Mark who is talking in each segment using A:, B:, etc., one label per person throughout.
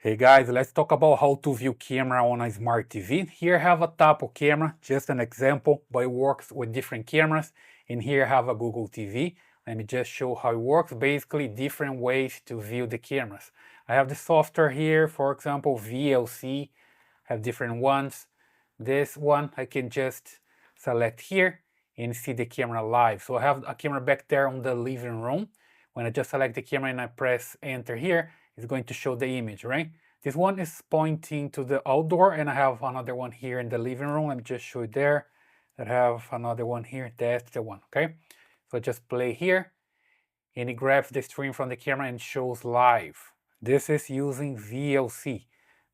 A: Hey guys, let's talk about how to view camera on a smart TV. Here I have a Tapo camera, just an example, but it works with different cameras. And here I have a Google TV. Let me just show how it works. Basically, different ways to view the cameras. I have the software here, for example, VLC, have different ones. This one I can just select here and see the camera live. So I have a camera back there on the living room. When I just select the camera and I press enter here, it's going to show the image, right? This one is pointing to the outdoor, and I have another one here in the living room. Let me just show it there. I have another one here. That's the one, okay? So I just play here, and it grabs the stream from the camera and shows live. This is using VLC.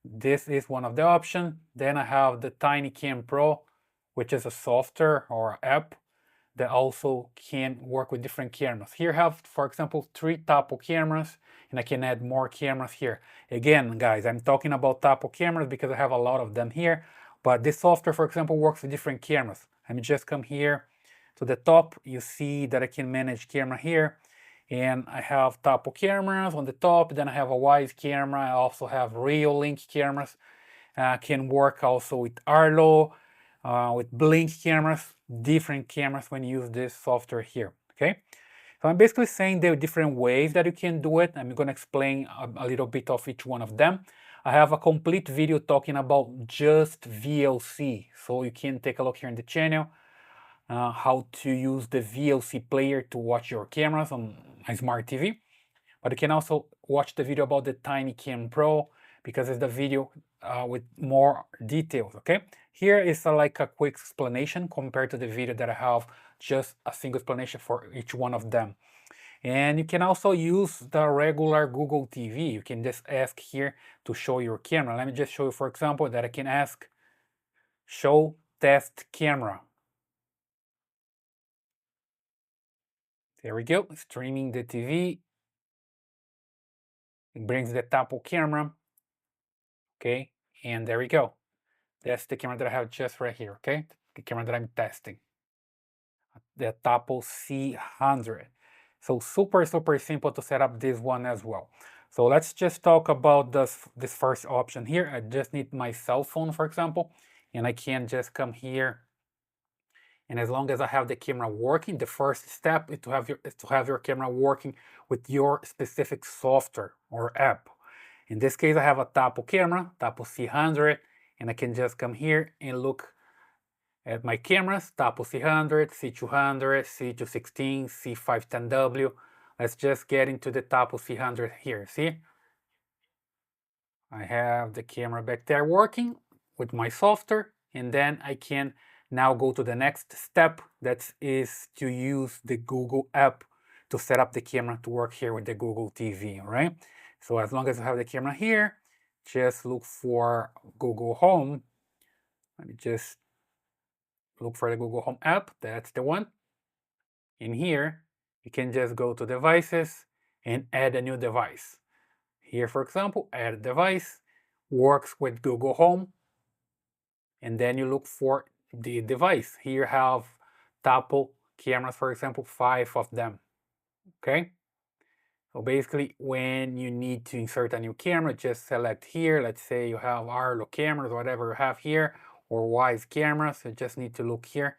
A: This is one of the options. Then I have the TinyCam Pro, which is a software or app that also can work with different cameras. Here I have, for example, 3 Tapo cameras, and I can add more cameras here. Again, guys, I'm talking about Tapo cameras because I have a lot of them here, but this software, for example, works with different cameras. Let me just come here to the top. You see that I can manage camera here, and I have Tapo cameras on the top. Then I have a Wyze camera. I also have Reolink cameras. Can work also with Arlo, with blink cameras, different cameras when you use this software here, okay? So I'm basically saying there are different ways that you can do it. I'm going to explain a little bit of each one of them. I have a complete video talking about just VLC, so you can take a look here in the channel, how to use the VLC player to watch your cameras on a smart TV. But you can also watch the video about the TinyCam Pro, because it's the video with more details, okay? Here is like a quick explanation compared to the video that I have, just a single explanation for each one of them. And you can also use the regular Google TV. You can just ask here to show your camera. Let me just show you, for example, that I can ask, show test camera. There we go, streaming the TV. It brings the Tapo camera, okay? And there we go. That's the camera that I have just right here, okay? The camera that I'm testing, the Tapo C100. So super simple to set up this one as well. So let's just talk about this first option here. I just need my cell phone, for example, and I can just come here. And as long as I have the camera working, the first step is to have your camera working with your specific software or app. In this case, I have a Tapo camera, Tapo C100, and I can just come here and look at my cameras, Tapo C100, C200, C216, C510W. Let's just get into the Tapo C100 here, see? I have the camera back there working with my software, and then I can now go to the next step, that is to use the Google app to set up the camera to work here with the Google TV, all right? So as long as I have the camera here, just look for Google Home. Let me just look for the Google Home app. That's the one. In here, you can just go to devices and add a new device. Here, for example, add a device, works with Google Home, and then you look for the device. Here have Tapo cameras, for example, 5 of them, okay? So basically, when you need to insert a new camera, just select here. Let's say you have Arlo cameras, whatever you have here, or Wyze cameras. You just need to look here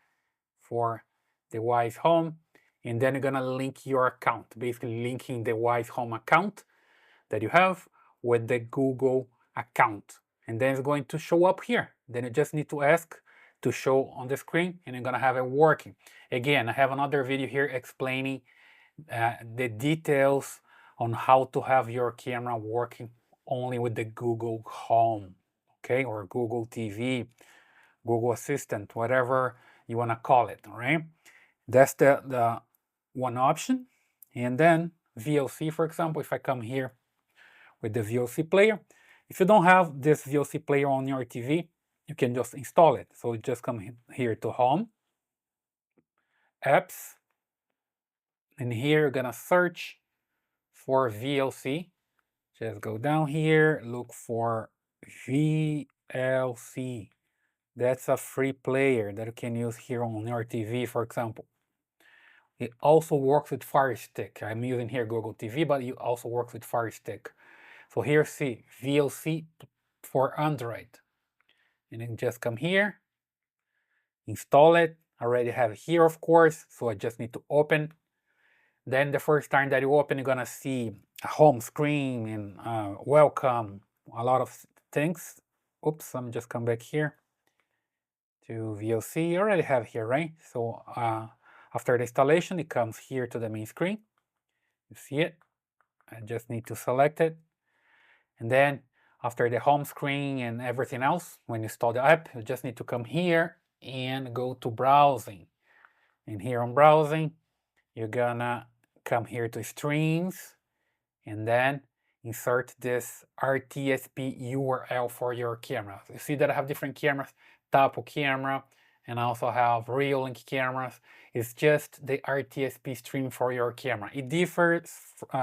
A: for the Wyze Home, and then you're gonna link your account, basically linking the Wyze Home account that you have with the Google account, and then it's going to show up here. Then you just need to ask to show on the screen, and you're gonna have it working. Again, I have another video here explaining the details on how to have your camera working only with the Google Home, okay, or Google TV, Google Assistant, whatever you want to call it, all right? That's the one option. And then VLC, for example, if I come here with the VLC player, if you don't have this VLC player on your TV, you can just install it. So just come here to Home, Apps, and here you're gonna search for VLC. Just go down here, look for VLC. That's a free player that you can use here on your TV, for example. It also works with Fire Stick. I'm using here Google TV, but it also works with Fire Stick. So here see VLC for Android. And then just come here, install it. I already have it here, of course, so I just need to open. Then the first time that you open, you're gonna see a home screen and welcome, a lot of things. Oops, let me just come back here to VLC. You already have here, right? So after the installation, it comes here to the main screen. You see it. I just need to select it. And then after the home screen and everything else, when you install the app, you just need to come here and go to browsing. And here on browsing, you're gonna come here to streams and then insert this RTSP URL for your camera. You see that I have different cameras, Tapo camera, and I also have Reolink cameras. It's just the RTSP stream for your camera. It differs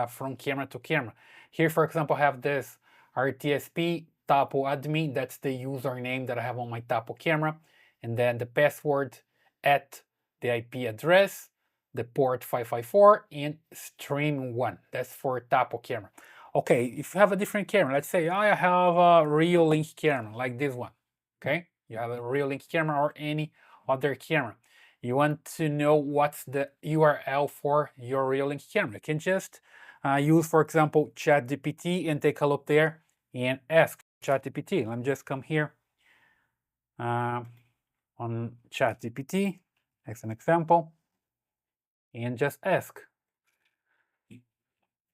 A: from camera to camera. Here, for example, I have this RTSP Tapo admin. That's the username that I have on my Tapo camera. And then the password at the IP address, the port 554, and stream 1. That's for Tapo camera. Okay, if you have a different camera, let's say I have a Reolink camera like this one. Okay, you have a Reolink camera or any other camera. You want to know what's the URL for your Reolink camera. You can just use, for example, ChatGPT and take a look there and ask ChatGPT. Let me just come here on ChatGPT as an example and just ask,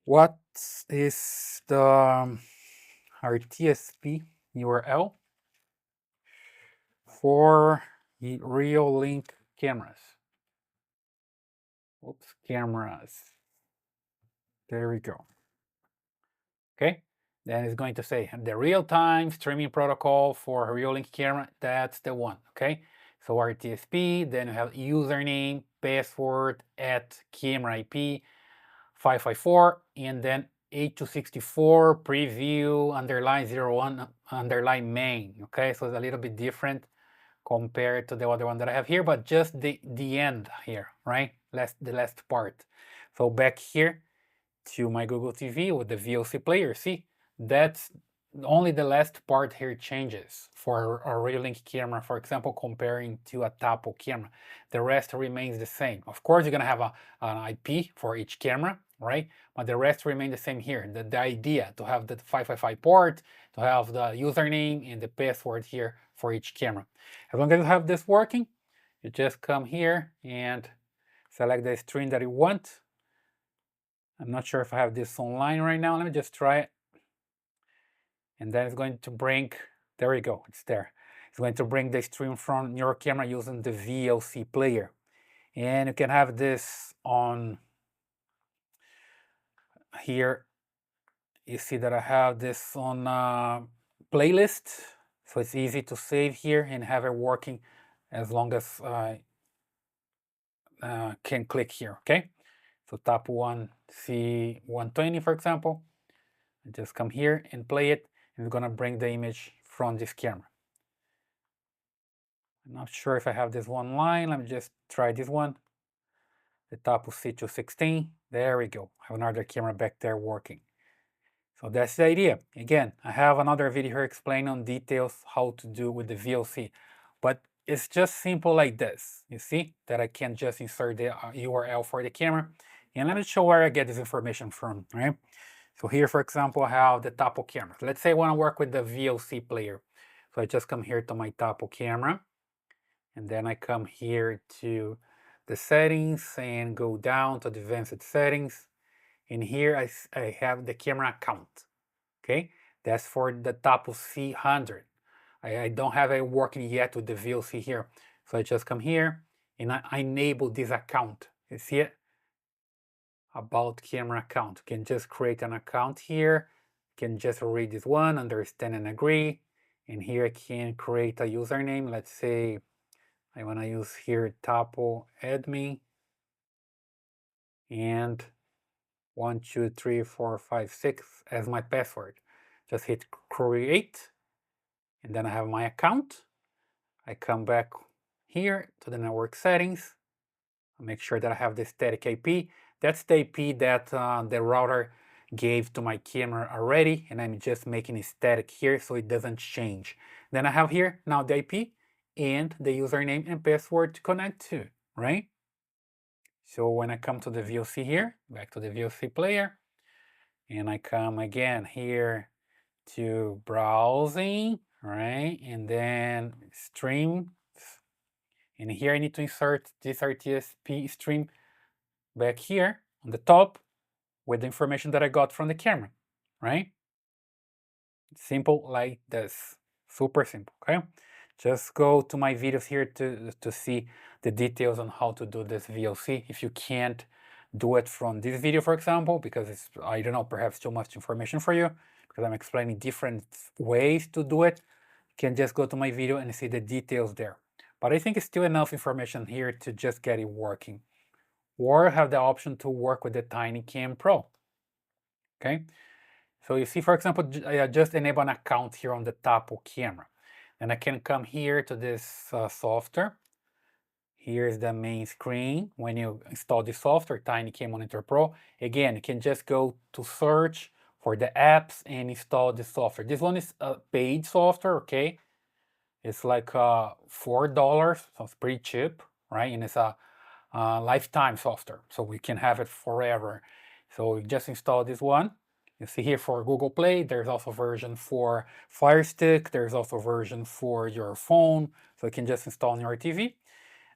A: what is the RTSP URL for Reolink cameras? Oops, cameras. There we go. Okay, then it's going to say the real-time streaming protocol for Reolink camera. That's the one. Okay, so RTSP, then you have username, password at camera IP 554, and then 8264 preview underline 01 underline main. Okay, so it's a little bit different compared to the other one that I have here, but just the end here, right? The last part. So back here to my Google TV with the VLC player, see, that's only the last part here changes for a Reolink camera, for example, comparing to a Tapo camera. The rest remains the same. Of course, you're gonna have an IP for each camera, right? But the rest remain the same here. The idea to have the 555 port, to have the username and the password here for each camera. As long as you have this working, you just come here and select the stream that you want. I'm not sure if I have this online right now. Let me just try it. And then it's going to bring, there we go, it's there. It's going to bring the stream from your camera using the VLC player. And you can have this on here. You see that I have this on playlist. So it's easy to save here and have it working as long as I can click here, okay? So Tapo C100, for example. I just come here and play it. And it's gonna bring the image from this camera. I'm not sure if I have this one line. Let me just try this one. The Tapo C216. There we go. I have another camera back there working. So that's the idea. Again, I have another video here explaining on details how to do with the VLC. But it's just simple like this. You see that I can just insert the URL for the camera. And let me show where I get this information from, right? So here, for example, I have the Tapo camera. Let's say I want to work with the VLC player. So I just come here to my Tapo camera. And then I come here to the settings and go down to the advanced settings. And here I have the camera account. Okay, that's for the Tapo C100. I don't have it working yet with the VLC here. So I just come here and I enable this account. You see it? About camera account. You can just create an account here. You can just read this one, understand and agree. And here I can create a username. Let's say I want to use here Tapo admin and 1, 2, 3, 4, 5, 6 as my password. Just hit create, and then I have my account. I come back here to the network settings. I make sure that I have the static IP. That's the IP that the router gave to my camera already, and I'm just making it static here so it doesn't change. Then I have here now the IP and the username and password to connect to, right? So when I come to the VLC here, back to the VLC player, and I come again here to browsing, right? And then stream. And here I need to insert this RTSP stream back here on the top with the information that I got from the camera, right? Simple like this, super simple, okay? Just go to my videos here to see the details on how to do this VLC. If you can't do it from this video, for example, because it's, I don't know, perhaps too much information for you, because I'm explaining different ways to do it, you can just go to my video and see the details there. But I think it's still enough information here to just get it working. Or have the option to work with the TinyCam Pro, okay? So you see, for example, I just enable an account here on the Tapo camera. And I can come here to this software. Here's the main screen. When you install the software, TinyCam Monitor Pro, again, you can just go to search for the apps and install the software. This one is a paid software, okay? It's like $4, so it's pretty cheap, right? And it's a lifetime software, so we can have it forever. So we just install this one. You see here for Google Play, there's also a version for Fire Stick, there's also a version for your phone, so you can just install on your TV.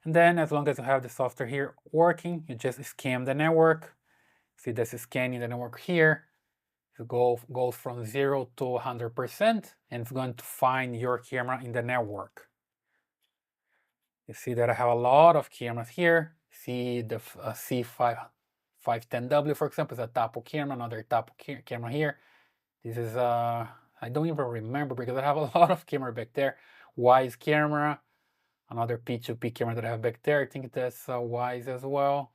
A: And then as long as you have the software here working, you just scan the network. See this is scanning the network here. It goes from 0 to 100%, and it's going to find your camera in the network. You see that I have a lot of cameras here. See the C510W, for example, is a Tapo camera, another Tapo camera here. This is, I don't even remember because I have a lot of camera back there. Wyze camera, another P2P camera that I have back there. I think that's Wyze as well.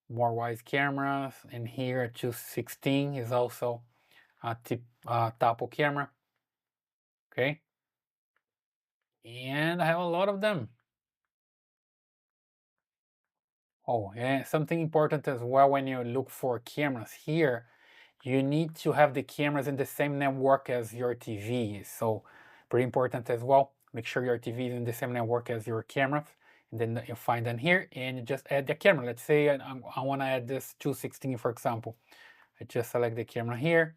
A: More Wyze cameras. And here, 216 is also a Tapo camera. Okay. And I have a lot of them. Oh, and something important as well when you look for cameras here, you need to have the cameras in the same network as your TV. So pretty important as well. Make sure your TV is in the same network as your cameras. And then you find them here and you just add the camera. Let's say I want to add this 216, for example. I just select the camera here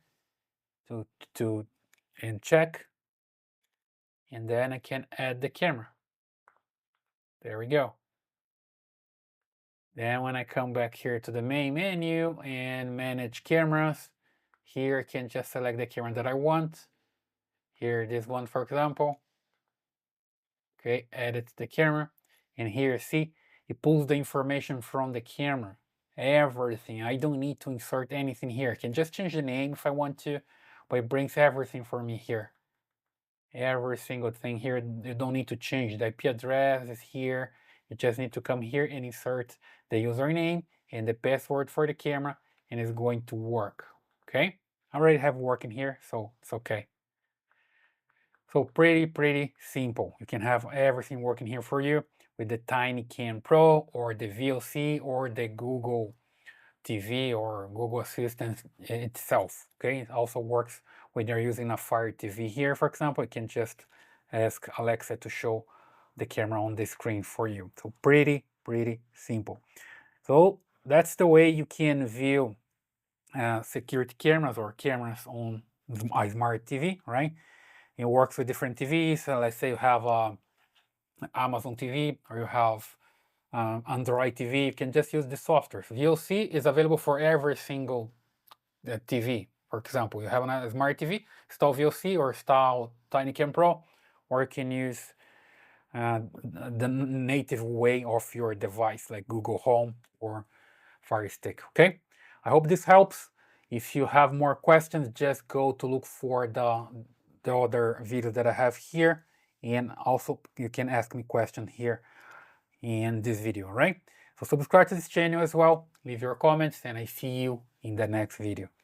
A: and check. And then I can add the camera. There we go. Then when I come back here to the main menu and manage cameras, here I can just select the camera that I want. Here, this one, for example. Okay, edit the camera. And here, see, it pulls the information from the camera. Everything. I don't need to insert anything here. I can just change the name if I want to, but it brings everything for me here. Every single thing here. You don't need to change. The IP address is here. You just need to come here and insert the username and the password for the camera, and it's going to work. Okay, I already have working here, so it's okay. So pretty simple. You can have everything working here for you with the TinyCam Pro or the VLC or the Google TV or Google Assistant itself. Okay, it also works when you're using a Fire TV here, for example. You can just ask Alexa to show the camera on the screen for you. So pretty simple. So that's the way you can view security cameras or cameras on a smart TV, right? It works with different TVs. Let's say you have Amazon TV or you have Android TV. You can just use the software. VLC is available for every single TV. For example, you have a smart TV, install VLC or install TinyCam Pro, or you can use the native way of your device like Google Home or Fire Stick. Okay, I hope this helps. If you have more questions, just go to look for the other videos that I have here, and also you can ask me questions here in this video, right? So subscribe to this channel as well, leave your comments, and I see you in the next video.